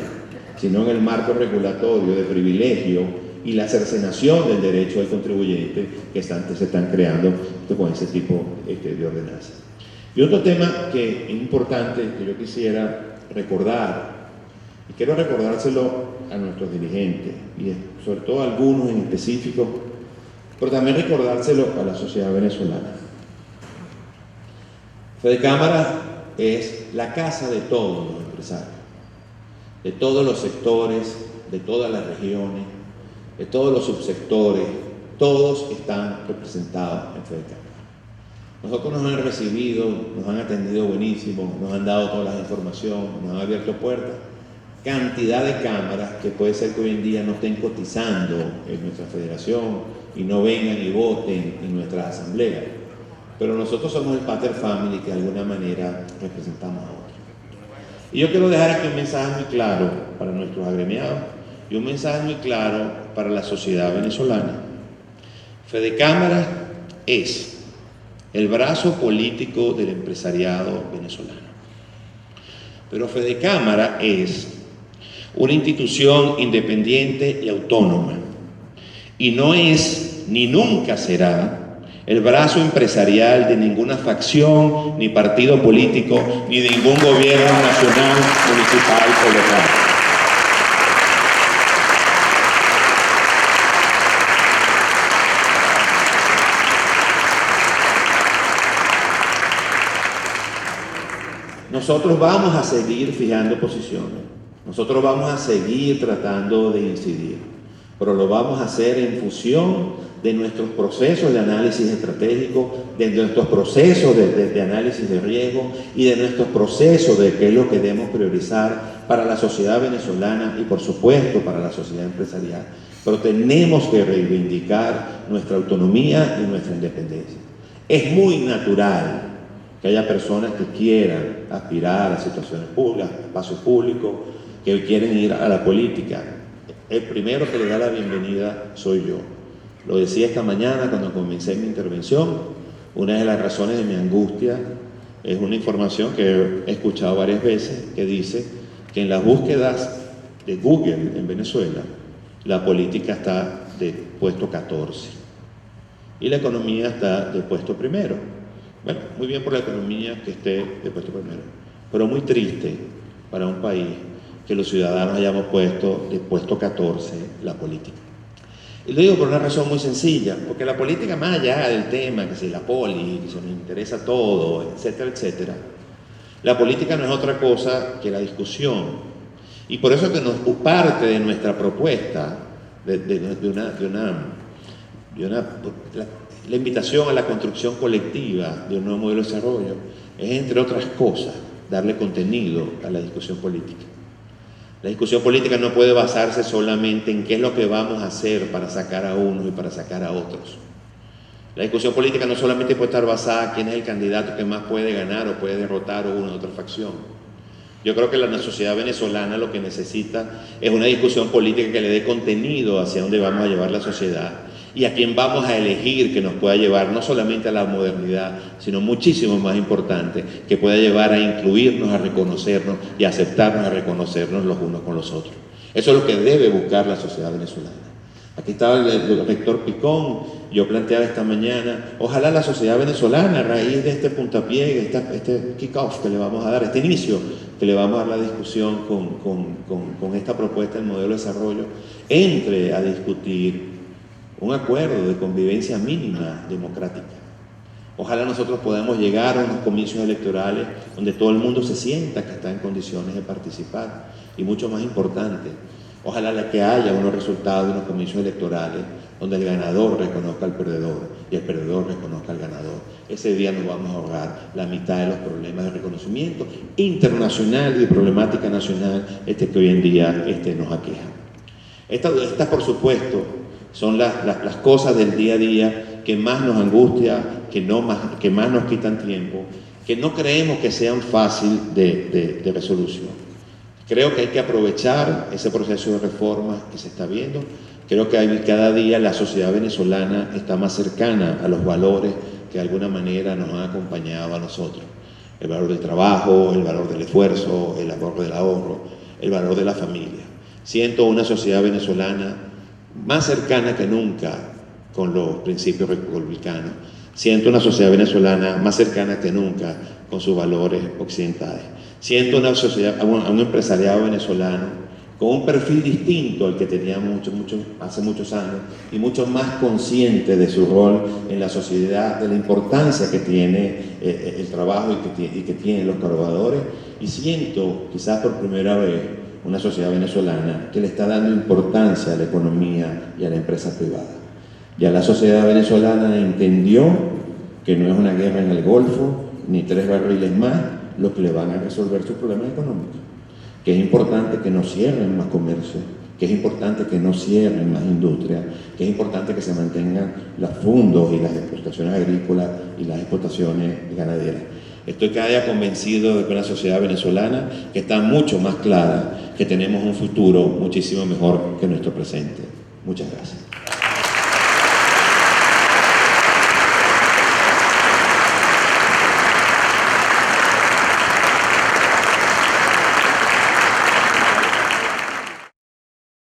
sino en el marco regulatorio de privilegio y la cercenación del derecho del contribuyente que se están creando con ese tipo de ordenanzas. Y otro tema que es importante, que yo quisiera recordar, y quiero recordárselo a nuestros dirigentes, y sobre todo a algunos en específico, pero también recordárselo a la sociedad venezolana. Fedecámara es la casa de todos los empresarios, de todos los sectores, de todas las regiones, de todos los subsectores, todos están representados en Fedecámara. Nosotros nos han recibido, nos han atendido buenísimo, nos han dado toda la información, nos han abierto puertas, cantidad de cámaras que puede ser que hoy en día no estén cotizando en nuestra federación y no vengan y voten en nuestras asambleas. Pero nosotros somos el Pater Family que de alguna manera representamos a otros. Y yo quiero dejar aquí un mensaje muy claro para nuestros agremiados y un mensaje muy claro para la sociedad venezolana. Fedecámara es el brazo político del empresariado venezolano. Pero Fedecámara es una institución independiente y autónoma. Y no es, ni nunca será, el brazo empresarial de ninguna facción, ni partido político, ni de ningún gobierno nacional, municipal o local. Nosotros vamos a seguir fijando posiciones, nosotros vamos a seguir tratando de incidir, pero lo vamos a hacer en función de nuestros procesos de análisis estratégico, de nuestros procesos de análisis de riesgo y de nuestros procesos de qué es lo que debemos priorizar para la sociedad venezolana y por supuesto para la sociedad empresarial. Pero tenemos que reivindicar nuestra autonomía y nuestra independencia. Es muy natural que haya personas que quieran aspirar a situaciones públicas, a espacios públicos, que quieren ir a la política. El primero que le da la bienvenida soy yo. Lo decía esta mañana cuando comencé mi intervención. Una de las razones de mi angustia es una información que he escuchado varias veces que dice que en las búsquedas de Google en Venezuela la política está de puesto 14 y la economía está de puesto primero. Bueno, muy bien por la economía que esté de puesto primero, pero muy triste para un país que los ciudadanos hayamos puesto de puesto 14 la política. Y lo digo por una razón muy sencilla, porque la política, más allá del tema, que si la poli, que se nos interesa todo, etcétera, etcétera, la política no es otra cosa que la discusión. Y por eso que parte de nuestra propuesta, la invitación a la construcción colectiva de un nuevo modelo de desarrollo, es, entre otras cosas, darle contenido a la discusión política. La discusión política no puede basarse solamente en qué es lo que vamos a hacer para sacar a unos y para sacar a otros. La discusión política no solamente puede estar basada en quién es el candidato que más puede ganar o puede derrotar a una u otra facción. Yo creo que la sociedad venezolana lo que necesita es una discusión política que le dé contenido hacia dónde vamos a llevar la sociedad y a quién vamos a elegir que nos pueda llevar no solamente a la modernidad, sino muchísimo más importante, que pueda llevar a incluirnos, a reconocernos y a aceptarnos, a reconocernos los unos con los otros. Eso es lo que debe buscar la sociedad venezolana. Aquí estaba el rector Picón, yo planteaba esta mañana, ojalá la sociedad venezolana, a raíz de este puntapié, este kick-off que le vamos a dar, este inicio que le vamos a dar la discusión con esta propuesta del modelo de desarrollo, entre a discutir un acuerdo de convivencia mínima democrática. Ojalá nosotros podamos llegar a unos comicios electorales donde todo el mundo se sienta que está en condiciones de participar. Y mucho más importante, Ojalá que haya unos resultados de unos comicios electorales donde el ganador reconozca al perdedor y el perdedor reconozca al ganador. Ese día nos vamos a ahorrar la mitad de los problemas de reconocimiento internacional y de problemática nacional que hoy en día nos aqueja. Estas, por supuesto, son las cosas del día a día que más nos angustia, que más nos quitan tiempo, que no creemos que sean fáciles de resolución. Creo que hay que aprovechar ese proceso de reforma que se está viendo. Creo que cada día la sociedad venezolana está más cercana a los valores que de alguna manera nos han acompañado a nosotros. El valor del trabajo, el valor del esfuerzo, el valor del ahorro, el valor de la familia. Siento una sociedad venezolana más cercana que nunca con los principios republicanos. Siento una sociedad venezolana más cercana que nunca con sus valores occidentales. Siento una sociedad, un empresariado venezolano con un perfil distinto al que teníamos hace muchos años y mucho más consciente de su rol en la sociedad, de la importancia que tiene el trabajo y que tienen los trabajadores. Y siento, quizás por primera vez, una sociedad venezolana que le está dando importancia a la economía y a la empresa privada. Ya la sociedad venezolana entendió que no es una guerra en el Golfo, ni 3 barriles más, los que le van a resolver sus problemas económicos. Que es importante que no cierren más comercio, que es importante que no cierren más industria, que es importante que se mantengan los fondos y las explotaciones agrícolas y las explotaciones ganaderas. Estoy cada día convencido de que una sociedad venezolana que está mucho más clara, que tenemos un futuro muchísimo mejor que nuestro presente. Muchas gracias.